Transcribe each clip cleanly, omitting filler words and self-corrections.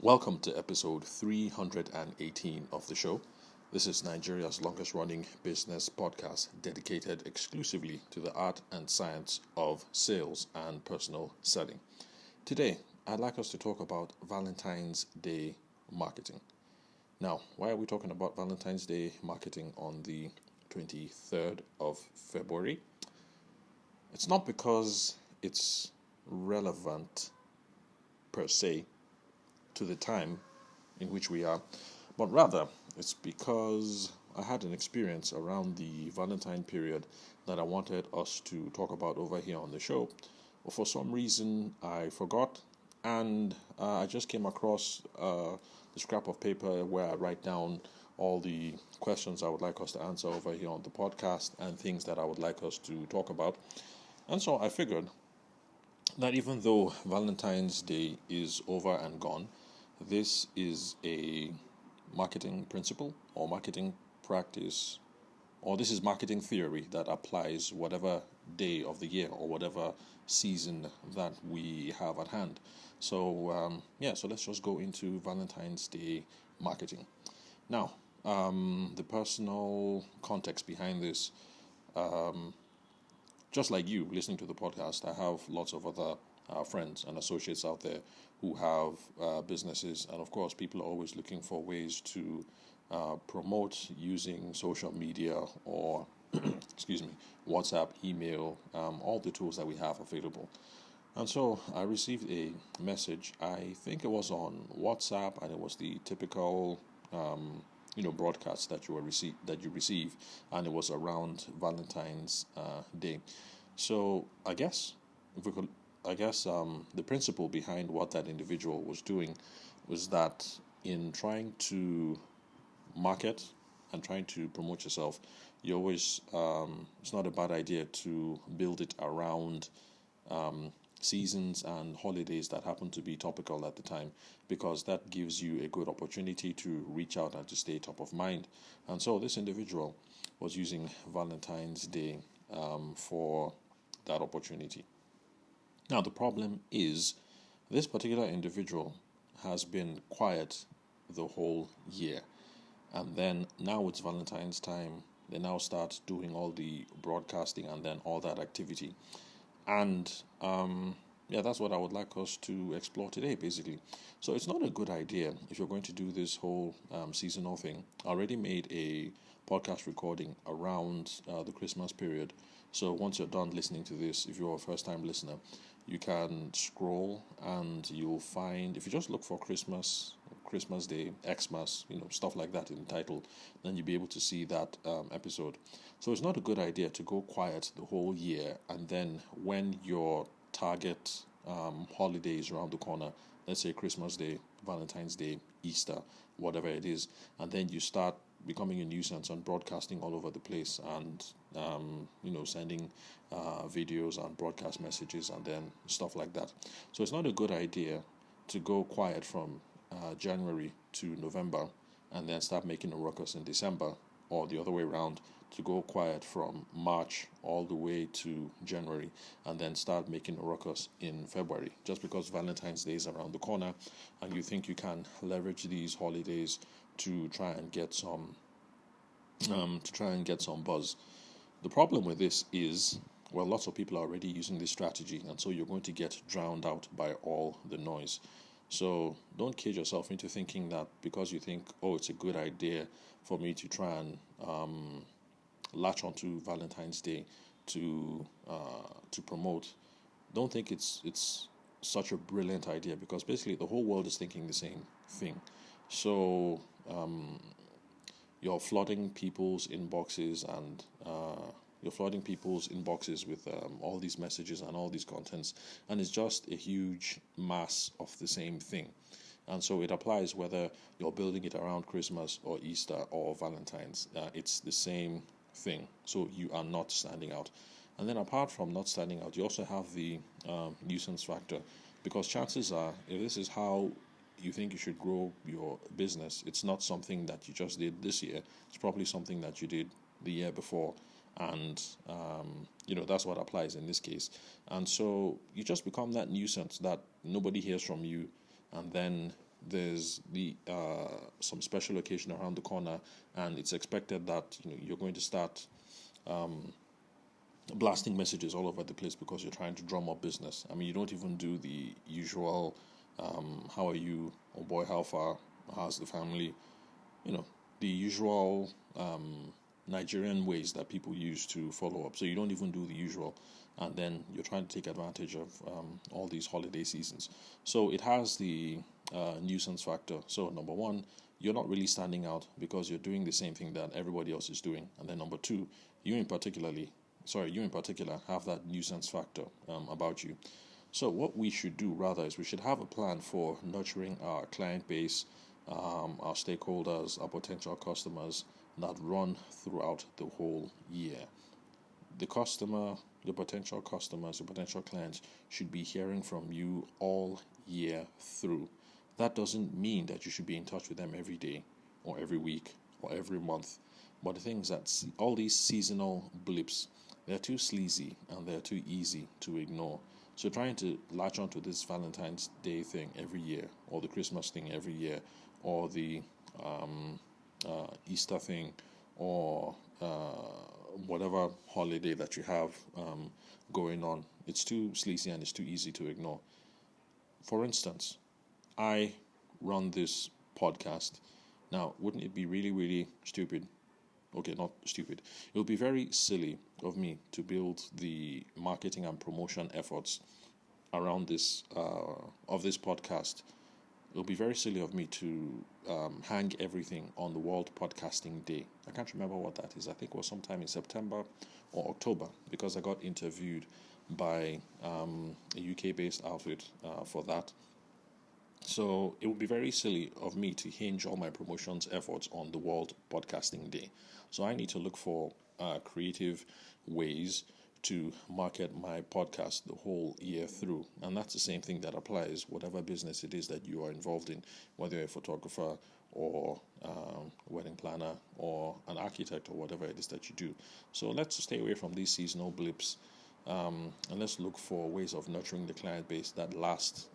Welcome to episode 318 of the show. This is Nigeria's longest running business podcast dedicated exclusively to the art and science of sales and personal selling. Today, I'd like us to talk about Valentine's Day marketing. Now, why are we talking about Valentine's Day marketing on the 23rd of February? It's not because it's relevant per se to the time in which we are, but rather it's because I had an experience around the Valentine period that I wanted us to talk about over here on the show. But for some reason, I forgot, and I just came across the scrap of paper where I write down all the questions I would like us to answer over here on the podcast and things that I would like us to talk about. And so I figured that even though Valentine's Day is over and gone, this is a marketing principle or marketing practice, or this is marketing theory that applies whatever day of the year or whatever season that we have at hand. So let's just go into Valentine's Day marketing. Now, the personal context behind this, just like you listening to the podcast, I have lots of other friends and associates out there who have businesses, and of course, people are always looking for ways to promote using social media or, WhatsApp, email, all the tools that we have available. And so I received a message. I think it was on WhatsApp, and it was the typical, broadcast that you receive, and it was around Valentine's Day. So I guess the principle behind what that individual was doing was that in trying to market and trying to promote yourself, you always it's not a bad idea to build it around seasons and holidays that happen to be topical at the time, because that gives you a good opportunity to reach out and to stay top of mind. And so this individual was using Valentine's Day for that opportunity. Now, the problem is this particular individual has been quiet the whole year. And then now it's Valentine's time. They now start doing all the broadcasting and then all that activity. And that's what I would like us to explore today, basically. So it's not a good idea if you're going to do this whole seasonal thing. I already made a podcast recording around the Christmas period. So once you're done listening to this, if you're a first-time listener, you can scroll and you'll find, if you just look for Christmas Day, Xmas, stuff like that in the title, then you'll be able to see that episode. So it's not a good idea to go quiet the whole year, and then when your target holiday is around the corner, let's say Christmas Day, Valentine's Day, Easter, whatever it is, and then you start becoming a nuisance and broadcasting all over the place and sending videos and broadcast messages and then stuff like that. So it's not a good idea to go quiet from January to November and then start making a ruckus in December, or the other way around, to go quiet from March all the way to January and then start making a ruckus in February, just because Valentine's Day is around the corner and you think you can leverage these holidays to try and get some buzz. The problem with this is, well, lots of people are already using this strategy, and so you're going to get drowned out by all the noise. So don't cage yourself into thinking that because you think, it's a good idea for me to try and latch onto Valentine's Day to promote. Don't think it's such a brilliant idea, because basically the whole world is thinking the same thing. So you're flooding people's inboxes and with all these messages and all these contents, and it's just a huge mass of the same thing. And so it applies whether you're building it around Christmas or Easter or Valentine's. It's the same thing. So you are not standing out. And then apart from not standing out, you also have the nuisance factor, because chances are, if this is how you think you should grow your business, it's not something that you just did this year. It's probably something that you did the year before, and that's what applies in this case. And so you just become that nuisance that nobody hears from you, and then there's the some special occasion around the corner, and it's expected that you're going to start blasting messages all over the place because you're trying to drum up business. I mean, you don't even do the usual, how are you? Oh boy, how far? How's the family? The usual Nigerian ways that people use to follow up. So you don't even do the usual, and then you're trying to take advantage of all these holiday seasons. So it has the nuisance factor. So number one, you're not really standing out because you're doing the same thing that everybody else is doing. And then number two, you in particular have that nuisance factor about you. So what we should do rather is we should have a plan for nurturing our client base, our stakeholders, our potential customers that run throughout the whole year. The customer, the potential customers, the potential clients should be hearing from you all year through. That doesn't mean that you should be in touch with them every day or every week or every month. But the thing is that all these seasonal blips, they're too sleazy and they're too easy to ignore. So trying to latch onto this Valentine's Day thing every year, or the Christmas thing every year, or the Easter thing, or whatever holiday that you have going on, it's too sleazy and it's too easy to ignore. For instance, I run this podcast. Now, wouldn't it be really, really stupid? Okay, not stupid. It would be very silly of me to build the marketing and promotion efforts around this of this podcast. It would be very silly of me to hang everything on the World Podcasting Day. I can't remember what that is. I think it was sometime in September or October, because I got interviewed by a UK-based outfit for that. So it would be very silly of me to hinge all my promotions efforts on the World Podcasting Day. So I need to look for creative ways to market my podcast the whole year through. And that's the same thing that applies whatever business it is that you are involved in, whether you're a photographer or wedding planner or an architect or whatever it is that you do. So let's stay away from these seasonal blips. And let's look for ways of nurturing the client base that last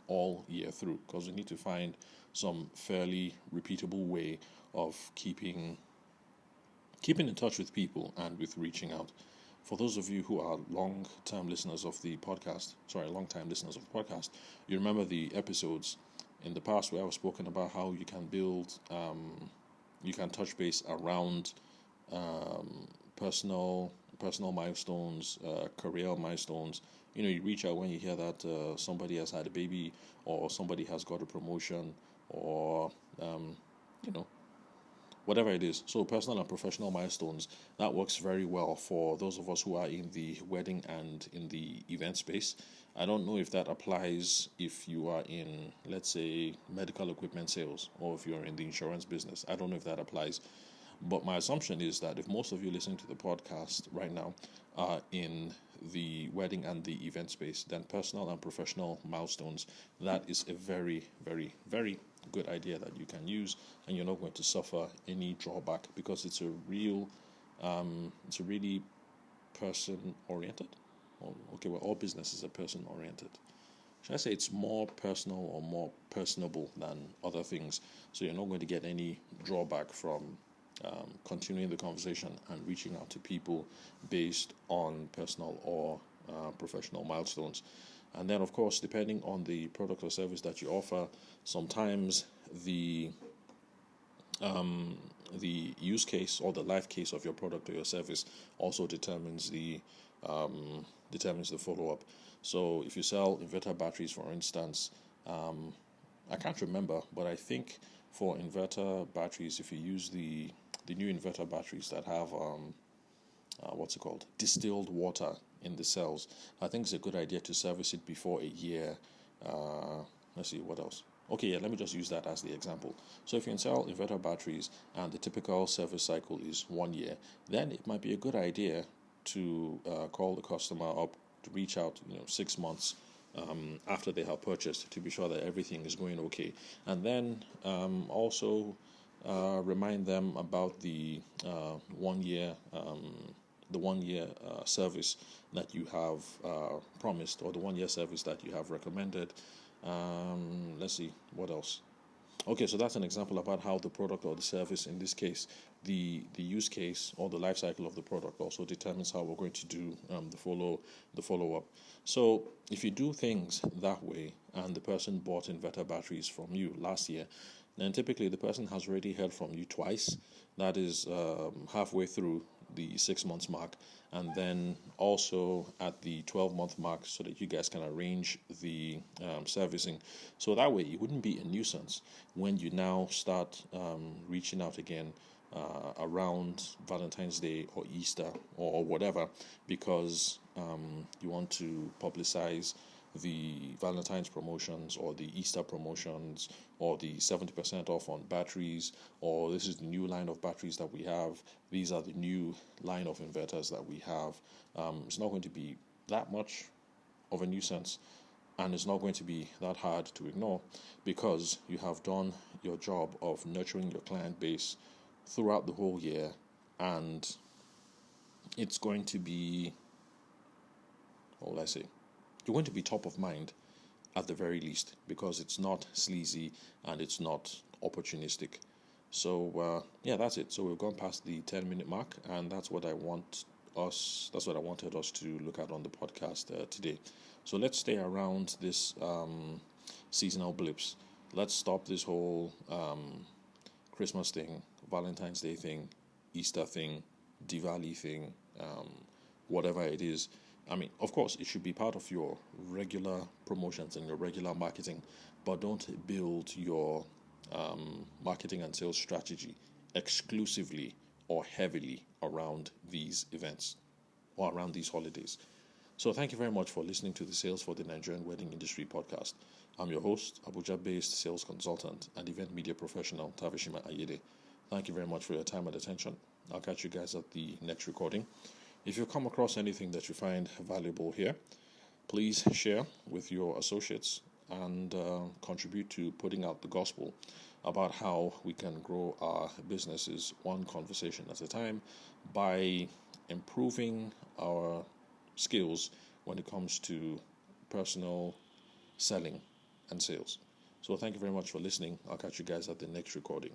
all year through, because we need to find some fairly repeatable way of keeping in touch with people and with reaching out. For those of you who are long-time listeners of the podcast, you remember the episodes in the past where I've spoken about how you can build, you can touch base around personal milestones, career milestones. You reach out when you hear that somebody has had a baby, or somebody has got a promotion, or whatever it is. So personal and professional milestones, that works very well for those of us who are in the wedding and in the event space. I don't know if that applies if you are in, let's say, medical equipment sales, or if you're in the insurance business. I don't know if that applies. But my assumption is that if most of you listening to the podcast right now are in the wedding and the event space, then personal and professional milestones, that is a very, very, very good idea that you can use, and you're not going to suffer any drawback, because it's really person oriented. All businesses are person oriented. Should I say it's more personal or more personable than other things? So you're not going to get any drawback from continuing the conversation and reaching out to people based on personal or professional milestones. And then, of course, depending on the product or service that you offer, sometimes the use case or the life case of your product or your service also determines the follow-up. So if you sell inverter batteries, for instance, I can't remember, but I think for inverter batteries, if you use the new inverter batteries that have distilled water in the cells, I think it's a good idea to service it before a year. Let's see, what else? Okay, yeah, let me just use that as the example. So if you can sell inverter batteries and the typical service cycle is 1 year, then it might be a good idea to call the customer up, to reach out 6 months after they have purchased, to be sure that everything is going okay. And then also remind them about the 1 year service that you have promised, or the 1 year service that you have recommended, Let's see, what else? Okay, so that's an example about how the product or the service, in this case, the use case or the life cycle of the product also determines how we're going to do the follow up. So if you do things that way, and the person bought inverter batteries from you last year, then typically the person has already heard from you twice. That is halfway through the 6 months mark, and then also at the 12-month mark, so that you guys can arrange the servicing. So that way, it wouldn't be a nuisance when you now start reaching out again around Valentine's Day or Easter or whatever, because you want to publicize the Valentine's promotions or the Easter promotions or the 70% off on batteries, or this is the new line of batteries that we have, these are the new line of inverters that we have. It's not going to be that much of a nuisance, and it's not going to be that hard to ignore, because you have done your job of nurturing your client base throughout the whole year, and it's going to be, what will I say? You're going to be top of mind at the very least, because it's not sleazy and it's not opportunistic. So yeah, that's it. So we've gone past the 10-minute mark, and that's what I wanted us to look at on the podcast today. So let's stay around this seasonal blips. Let's stop this whole Christmas thing, Valentine's Day thing, Easter thing, Diwali thing, whatever it is. I mean, of course, it should be part of your regular promotions and your regular marketing, but don't build your marketing and sales strategy exclusively or heavily around these events or around these holidays. So thank you very much for listening to the Sales for the Nigerian Wedding Industry podcast. I'm your host, Abuja-based sales consultant and event media professional, Tavishima Ayede. Thank you very much for your time and attention. I'll catch you guys at the next recording. If you come across anything that you find valuable here, please share with your associates and contribute to putting out the gospel about how we can grow our businesses one conversation at a time by improving our skills when it comes to personal selling and sales. So thank you very much for listening. I'll catch you guys at the next recording.